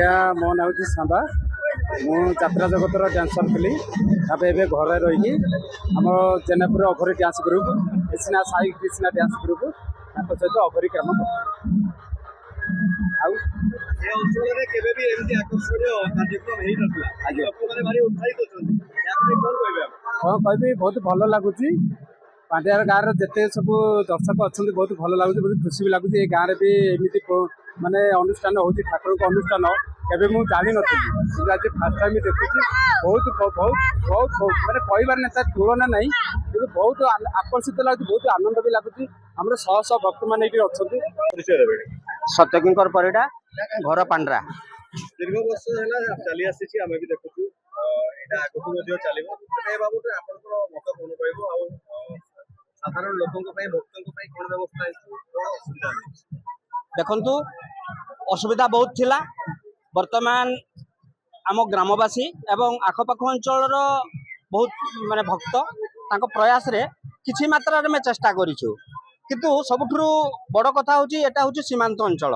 ଏହା ମୋ ନାଁ ହେଉଛି ସାମ୍ବା। ମୁଁ ଯାତ୍ରା ଜଗତର ଡ୍ୟାନ୍ସର ଥିଲି। ତାପରେ ଏବେ ଘରେ ରହିକି ଆମର Jenapur Aghori dance group, Krishna Sai Krishna dance group, ତାଙ୍କ ସହିତ ଅଘରୀ କାମ କରୁଛି। ଆଉ ଏ ଅଞ୍ଚଳରେ କେବେ ବି ଏମିତି ଆକର୍ଷଣୀୟ କାର୍ଯ୍ୟକ୍ରମ ହେଇନଥିଲା। ଆଜ୍ଞା, ଲୋକମାନେ ଭାରି ଉତ୍ସାହିତ ଅଛନ୍ତି। ୟା ପାଇଁ କ'ଣ କହିବେ ଆପଣ? କ'ଣ କହିବି, ବହୁତ ଭଲ ଲାଗୁଛି। ପାଣ୍ଡିଆର ଗାଁର ଯେତେ ସବୁ ଦର୍ଶକ ଅଛନ୍ତି ବହୁତ ଭଲ ଲାଗୁଛି, ବହୁତ ଖୁସି ବି ଲାଗୁଛି। ଏ ଗାଁରେ ବି ଏମିତି ମାନେ ଅନୁଷ୍ଠାନ ହେଉଛି, ଠାକୁରଙ୍କ ଅନୁଷ୍ଠାନ କେବେ ମୁଁ ଜାଣିନଥିଲି, କିନ୍ତୁ ଆଜି ଫାର୍ଷ୍ଟ ଟାଇମ୍ ଦେଖୁଛି। ବହୁତ ବହୁତ ବହୁତ ମାନେ କହିବାର ନାହିଁ, ତା ତୁଳନା ନାହିଁ, କିନ୍ତୁ ବହୁତ ଆକର୍ଷିତ ଲାଗୁଛି, ବହୁତ ଆନନ୍ଦ ବି ଲାଗୁଛି। ଆମର ଶହ ଶହ ଭକ୍ତମାନେ ଏଇଠି ଅଛନ୍ତି। ପରିଚୟ ଦେବେ। ସତ୍ୟକିଙ୍କର ପରିଡ଼ା, ଘର ପାଣ୍ଡରା। ଦୀର୍ଘ ବର୍ଷ ହେଲା ଚାଲି ଆସିଛି, ଆମେ ବି ଦେଖୁଛୁ। ଏଇଟା ଆଗକୁ ମଧ୍ୟ ଚାଲିବ। ଏ ବାବଦରେ ଆପଣଙ୍କର ମତ କ'ଣ କହିବ? ଆଉ ସାଧାରଣ ଲୋକଙ୍କ ପାଇଁ, ଭକ୍ତଙ୍କ ପାଇଁ କ'ଣ ବ୍ୟବସ୍ଥା ହେଇଛି, କ'ଣ ଅସୁବିଧା ହେଇଛି? ଦେଖନ୍ତୁ, ଅସୁବିଧା ବହୁତ ଥିଲା। ବର୍ତ୍ତମାନ ଆମ ଗ୍ରାମବାସୀ ଏବଂ ଆଖପାଖ ଅଞ୍ଚଳର ବହୁତ ମାନେ ଭକ୍ତ ତାଙ୍କ ପ୍ରୟାସରେ କିଛି ମାତ୍ରାରେ ଆମେ ଚେଷ୍ଟା କରିଛୁ। କିନ୍ତୁ ସବୁଠାରୁ ବଡ଼ କଥା ହେଉଛି ଏଟା ହେଉଛି ସୀମାନ୍ତ ଅଞ୍ଚଳ,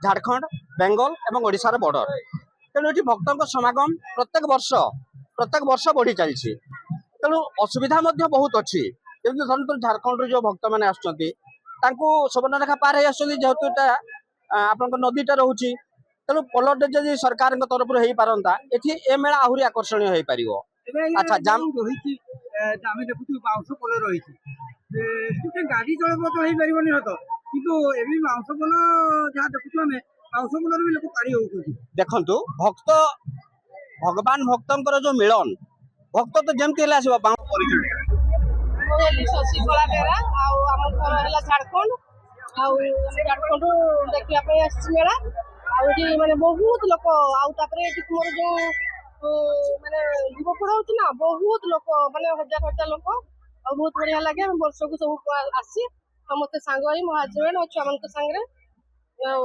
ଝାଡ଼ଖଣ୍ଡ, ବେଙ୍ଗଲ ଏବଂ ଓଡ଼ିଶାର ବର୍ଡର। ତେଣୁ ଏଠି ଭକ୍ତଙ୍କ ସମାଗମ ପ୍ରତ୍ୟେକ ବର୍ଷ ବଢ଼ି ଚାଲିଛି। ତେଣୁ ଅସୁବିଧା ମଧ୍ୟ ବହୁତ ଅଛି। ଯେମିତି ଧରନ୍ତୁ ଝାଡ଼ଖଣ୍ଡରୁ ଯେଉଁ ଭକ୍ତମାନେ ଆସୁଛନ୍ତି ତାଙ୍କୁ ସୁବର୍ଣ୍ଣରେଖା ପାର ହେଇ ଆସୁଛନ୍ତି, ଯେହେତୁ ଏଟା ଆପଣଙ୍କ ନଦୀଟା ରହୁଛି। ତେଣୁ ପୋଲଟେ ଯଦି ସରକାରଙ୍କ ତରଫରୁ ହେଇପାରନ୍ତା, ଏଠି ଏ ମେଳା ଆହୁରି ଆକର୍ଷଣୀୟ ହେଇପାରିବ। ଆଚ୍ଛା, ଜାମ୍ ରହିଛି, ଆମେ ଦେଖୁଛୁ ବାଉଁଶ ପୋଲ ରହିଛି, ଗାଡି ଚଳାଚଳ ହେଇପାରିବନି ହତ, କିନ୍ତୁ ଏବେ ବାଉଁଶ ପୋଲ ଯାହା ଦେଖୁଛୁ ଆମେ, ବାଉଁଶ ପୋଲରେ ବି ଲୋକ ପାରି ହଉଛନ୍ତି। ଦେଖନ୍ତୁ, ଭଗବାନ ଭକ୍ତଙ୍କର ଯୋଉ ମିଳନ, ଭକ୍ତ ତ ଯେମିତି ହେଲେ ଆସିବ। ଶଶିକଳା ବେହେରା, ଆଉ ଆମ ଘର ହେଲା ଝାଡ଼ଖଣ୍ଡ। ଆଉ ଝାଡ଼ଖଣ୍ଡରୁ ଦେଖିବା ପାଇଁ ଆସିଛି ମେଳା। ଆଉ ଏଠି ମାନେ ବହୁତ ଲୋକ, ଆଉ ତାପରେ ଏଠି ତୁମର ଯୋଉ ମାନେ ଯୁବପିଢ଼ି ହଉଛି ନା, ବହୁତ ଲୋକ, ମାନେ ହଜାର ହଜାର ଲୋକ। ଆଉ ବହୁତ ବଢିଆ ଲାଗେ। ଆମେ ବର୍ଷକୁ ସବୁ ଆସି ସମସ୍ତେ ସାଙ୍ଗ ହେଇ, ମୋ ହଜବେଣ୍ଡ ଆଉ ଛୁଆମାନଙ୍କ ସାଙ୍ଗରେ, ଆଉ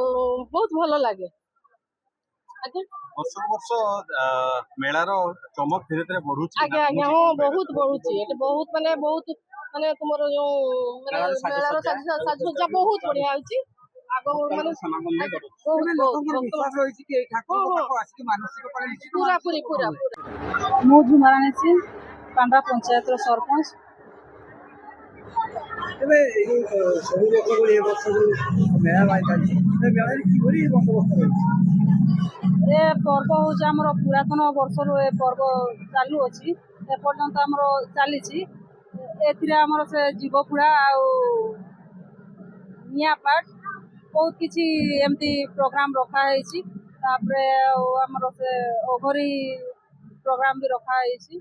ବହୁତ ଭଲ ଲାଗେ। ଆଜ୍ଞା, ବର୍ଷକୁ ବର୍ଷ ମେଳାର ଚମକ ଧୀରେ ଧୀରେ ବଢୁଛି। ଆଜ୍ଞା ଆଜ୍ଞା, ହଁ ବହୁତ ବଢୁଛି। ଏଠି ବହୁତ ମାନେ ତୁମର ଯୋଉ ମେଳାର ସାଜସଜ୍ଜା ବହୁତ ବଢିଆ ହଉଛି। ଆଗ ମାନେ ଲୋକଙ୍କର ବିଶ୍ୱାସ ରହିଛି କି ଏଇ ଠାକୁରଙ୍କ ପାଖକୁ ଆସିକି ମାନସିକ କଲେ ନିଶ୍ଚିତ ପୁରାପୁରି ପୁରା। ମୁଁ ଝୁମାରାଣୀ ସିଂ, ପାଣ୍ଡରା ପଞ୍ଚାୟତର ସରପଞ୍ଚ। ଏବେ ଏଇ ଯୋଉ ସବୁ ବର୍ଷ ଭଳି ଏ ବର୍ଷ ଯୋଉ ମେଳା ଚାଲିଛି, ସେ ମେଳାରେ କିଭଳି ବନ୍ଦୋବସ୍ତ ରହିଛି? ଏ ପର୍ବ ହେଉଛି ଆମର ପୁରାତନ ବର୍ଷରୁ ଏ ପର୍ବ ଚାଲୁଅଛି, ଏପର୍ଯ୍ୟନ୍ତ ଆମର ଚାଲିଛି। ଏଥିରେ ଆମର ସେ ଜୀବପୁଡ଼ା ଆଉ ନିଆଁ ପାଠ ବହୁତ କିଛି ଏମିତି ପ୍ରୋଗ୍ରାମ ରଖାହେଇଛି। ତାପରେ ଆଉ ଆମର ସେ ଅଘରୀ ପ୍ରୋଗ୍ରାମ ବି ରଖାହେଇଛି।